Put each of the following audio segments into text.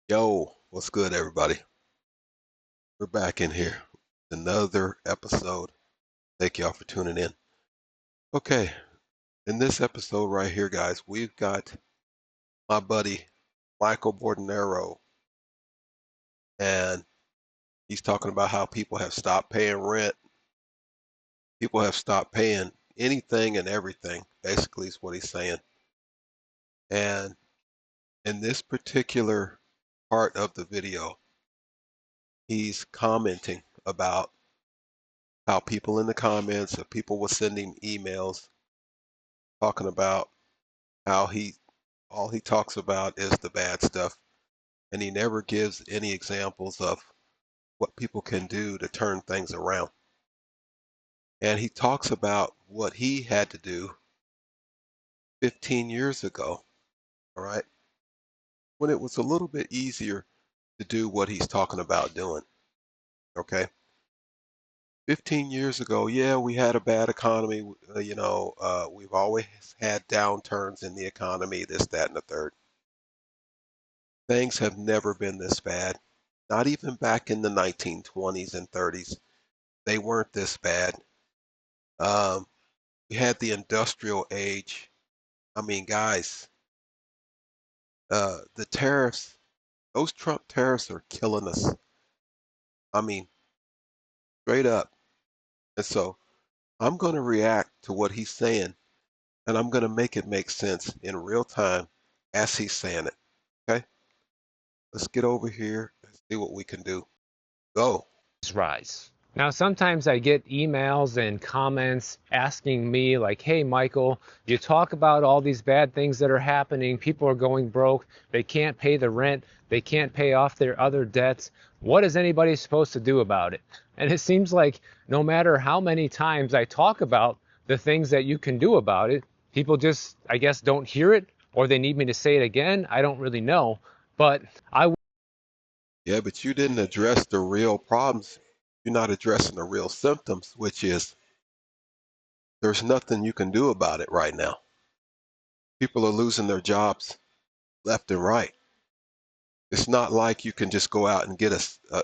Yo, what's good, everybody? We're back in here. Another episode. Thank y'all for tuning in. Okay, in this episode right here, guys, we've got my buddy Michael Bordenero, and he's talking about how people have stopped paying rent. People have stopped paying anything and everything, basically, is what he's saying. And in this particular part of the video, he's commenting about how people in the comments, or people were sending emails talking about how all he talks about is the bad stuff, and he never gives any examples of what people can do to turn things around. And he talks about what he had to do 15 years ago, all right, when it was a little bit easier to do what he's talking about doing, okay? 15 years ago, yeah, we had a bad economy. We've always had downturns in the economy, this, that, and the third. Things have never been this bad. Not even back in the 1920s and 30s. They weren't this bad. Um, we had the industrial age. I mean, guys, the tariffs, those Trump tariffs are killing us. I mean, straight up. And so I'm going to react to what he's saying, and I'm going to make it make sense in real time as he's saying it. Okay? Let's get over here and see what we can do. Go. Rise. Now, sometimes I get emails and comments asking me, like, hey, Michael, you talk about all these bad things that are happening. People are going broke. They can't pay the rent. They can't pay off their other debts. What is anybody supposed to do about it? And it seems like no matter how many times I talk about the things that you can do about it, people just, I guess, don't hear it, or they need me to say it again. I don't really know. But I Yeah, but you didn't address the real problems. You're not addressing the real symptoms, which is there's nothing you can do about it right now. People are losing their jobs left and right. It's not like you can just go out and get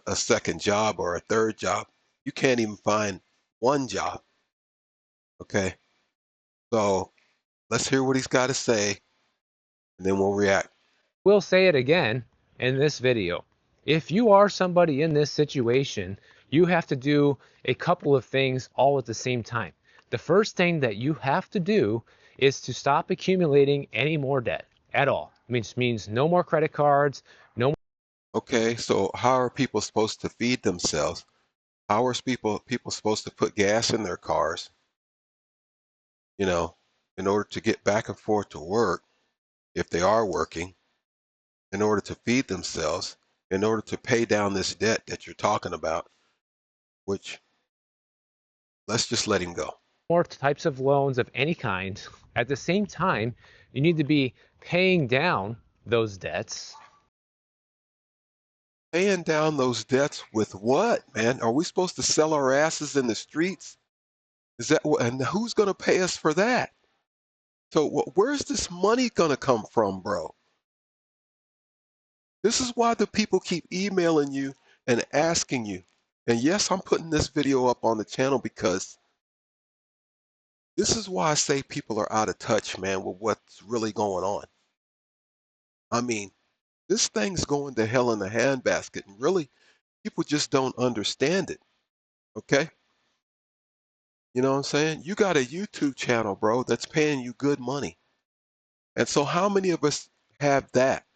a second job or a third job. You can't even find one job. Okay. So let's hear what he's got to say, and then we'll react. will say it again in this video. If you are somebody in this situation, you have to do a couple of things all at the same time. The first thing that you have to do is to stop accumulating any more debt at all. Which means no more credit cards, no. Okay. So how are people supposed to feed themselves? How are people supposed to put gas in their cars? You know, in order to get back and forth to work, if they are working, in order to feed themselves, in order to pay down this debt that you're talking about, which let's just let him go. more types of loans of any kind. At the same time, you need to be paying down those debts. Paying down those debts with what, man? Are we supposed to sell our asses in the streets? Is that what, and who's going to pay us for that? So where's this money going to come from, bro? This is why the people keep emailing you and asking you. And yes, I'm putting this video up on the channel because this is why I say people are out of touch, man, with what's really going on. I mean, this thing's going to hell in a handbasket, and really, people just don't understand it. Okay? You know what I'm saying? You got a YouTube channel, bro, that's paying you good money. And so, how many of us have that?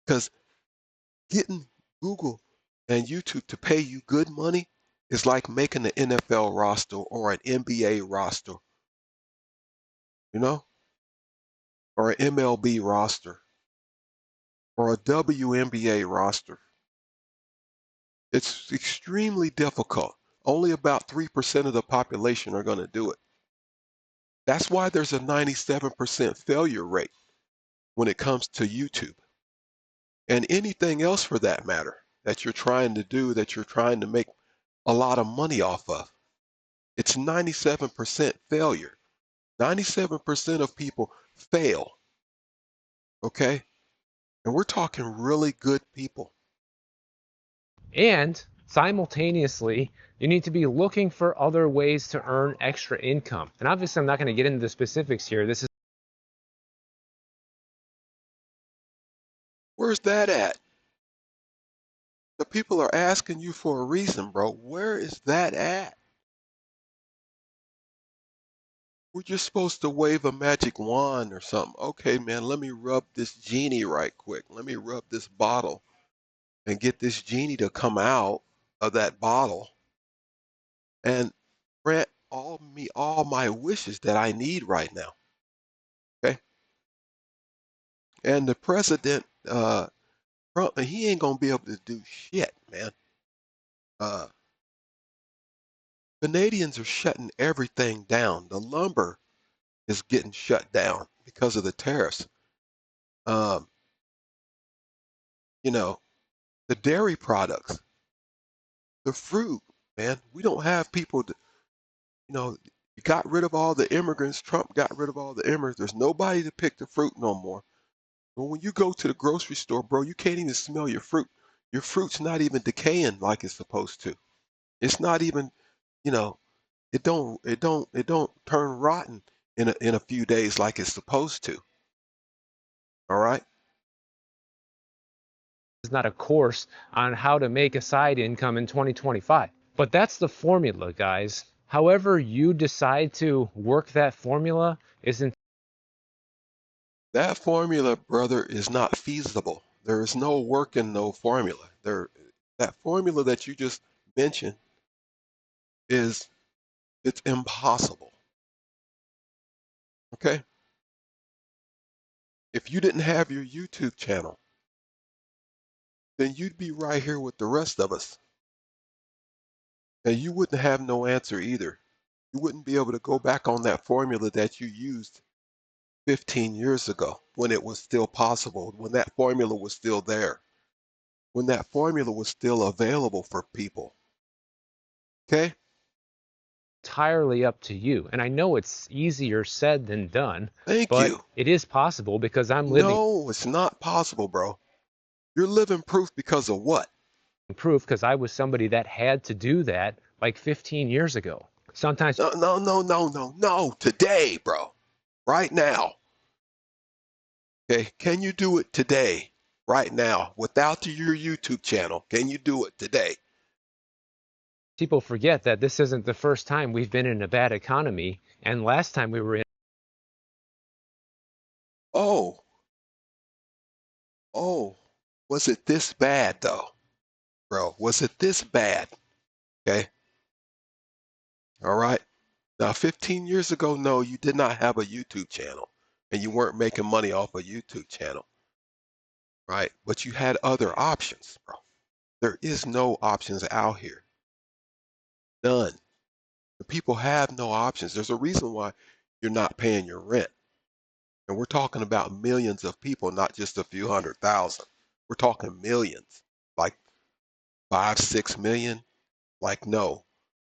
Because getting Google and YouTube to pay you good money is like making an NFL roster or an NBA roster, you know, or an MLB roster or a WNBA roster. It's extremely difficult. Only about 3% of the population are going to do it. That's why there's a 97% failure rate when it comes to YouTube and anything else for that matter that you're trying to do, that you're trying to make a lot of money off of. It's 97% failure. 97% of people fail. Okay? And we're talking really good people. And simultaneously, you need to be looking for other ways to earn extra income. And obviously, I'm not going to get into the specifics here. This is Where's that at? The people are asking you for a reason, bro. Where is that at? We're just supposed to wave a magic wand or something. Okay, man, let me rub this genie right quick. Let me rub this bottle and get this genie to come out of that bottle and grant all my wishes that I need right now. Okay? And the president, Trump, he ain't gonna be able to do shit, man. Uh, Canadians are shutting everything down. The lumber is getting shut down because of the tariffs. Um, you know, the dairy products, the fruit, man. We don't have people to, you got rid of all the immigrants. Trump got rid of all the immigrants. There's nobody to pick the fruit no more. But when you go to the grocery store, bro, you can't even smell your fruit. Your fruit's not even decaying like it's supposed to. It's not even, you know, it don't turn rotten in a few days like it's supposed to. All right? not a course on how to make a side income in 2025. But that's the formula, guys. However you decide to work that formula isn't That formula, brother, is not feasible. There is no working no formula. That formula that you just mentioned is it's impossible. Okay? If you didn't have your YouTube channel, then you'd be right here with the rest of us. And you wouldn't have no answer either. You wouldn't be able to go back on that formula that you used 15 years ago when it was still possible, when that formula was still there, when that formula was still available for people. Okay? entirely up to you. And I know it's easier said than done, Thank but you. it is possible because I'm living No, it's not possible, bro. You're living proof because of what? proof because I was somebody that had to do that like 15 years ago. Sometimes No, no, no, no, no, no. Today, bro. Right now. Okay? Can you do it today? Right now, without your YouTube channel? Can you do it today? people forget that this isn't the first time we've been in a bad economy. And last time we were in Oh, oh. Was it this bad though? Bro, was it this bad? Okay? All right. Now, 15 years ago, no, you did not have a YouTube channel and you weren't making money off a YouTube channel, right? But you had other options, bro. There is no options out here. None. The people have no options. There's a reason why you're not paying your rent. And we're talking about millions of people, not just a few 100,000. We're talking millions, like 5, 6 million. Like, no,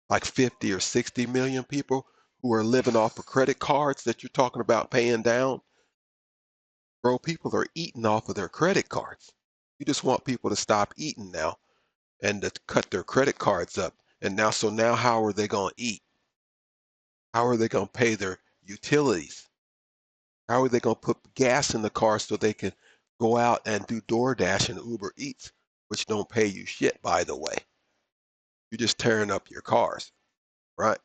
like 50 or 60 million people who are living off of credit cards that you're talking about paying down. Bro, people are eating off of their credit cards. You just want people to stop eating now and to cut their credit cards up. And now, so now how are they going to eat? How are they going to pay their utilities? How are they going to put gas in the car so they can go out and do DoorDash and Uber Eats, which don't pay you shit, by the way? You're just tearing up your cars, right?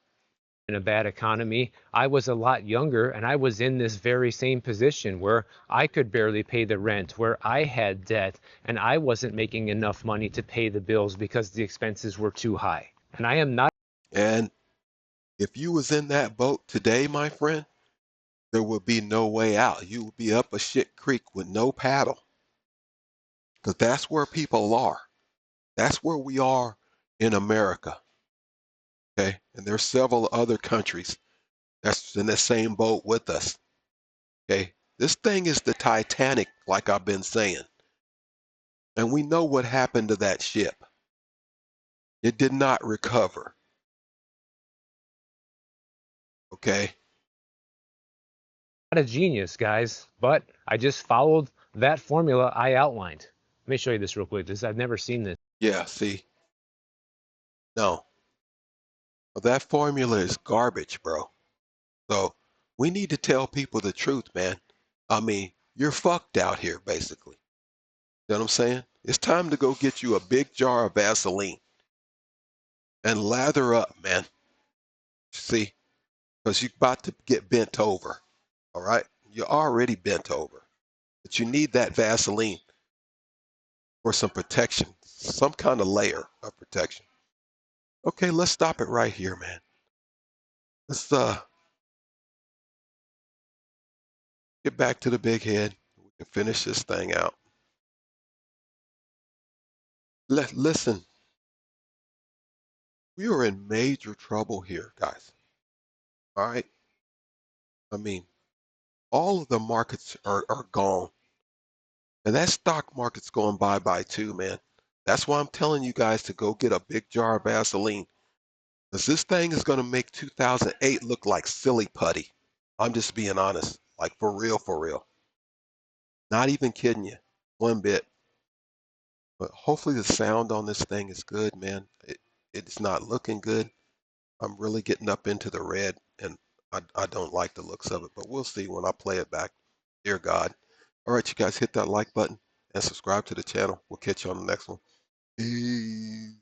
a bad economy. I was a lot younger and I was in this very same position where I could barely pay the rent, where I had debt and I wasn't making enough money to pay the bills because the expenses were too high. And I am not And if you was in that boat today, my friend, there would be no way out. You would be up a shit creek with no paddle. Because that's where people are. That's where we are in America. Okay. And there's several other countries that's in the same boat with us. Okay. This thing is the Titanic, like I've been saying. And we know what happened to that ship. It did not recover. Okay. a genius, guys, but I just followed that formula I outlined. Let me show you this real quick. I've never seen this. Yeah, see, no, that formula is garbage, bro. So we need to tell people the truth, man. I mean, you're fucked out here, basically. You know what I'm saying? It's time to go get you a big jar of Vaseline and lather up, man. See, because you're about to get bent over. All right? You're already bent over. But you need that Vaseline for some protection, some kind of layer of protection. Okay, let's stop it right here, man. Let's get back to the big head. We can finish this thing out. Listen, we are in major trouble here, guys. All right? I mean, all of the markets are gone. And that stock market's going bye-bye too, man. That's why I'm telling you guys to go get a big jar of Vaseline. Because this thing is going to make 2008 look like silly putty. I'm just being honest. Like for real, for real. Not even kidding you. One bit. But hopefully the sound on this thing is good, man. It's not looking good. I'm really getting up into the red, and I don't like the looks of it. But we'll see when I play it back. Dear God. All right, you guys hit that like button and subscribe to the channel. We'll catch you on the next one. Peace.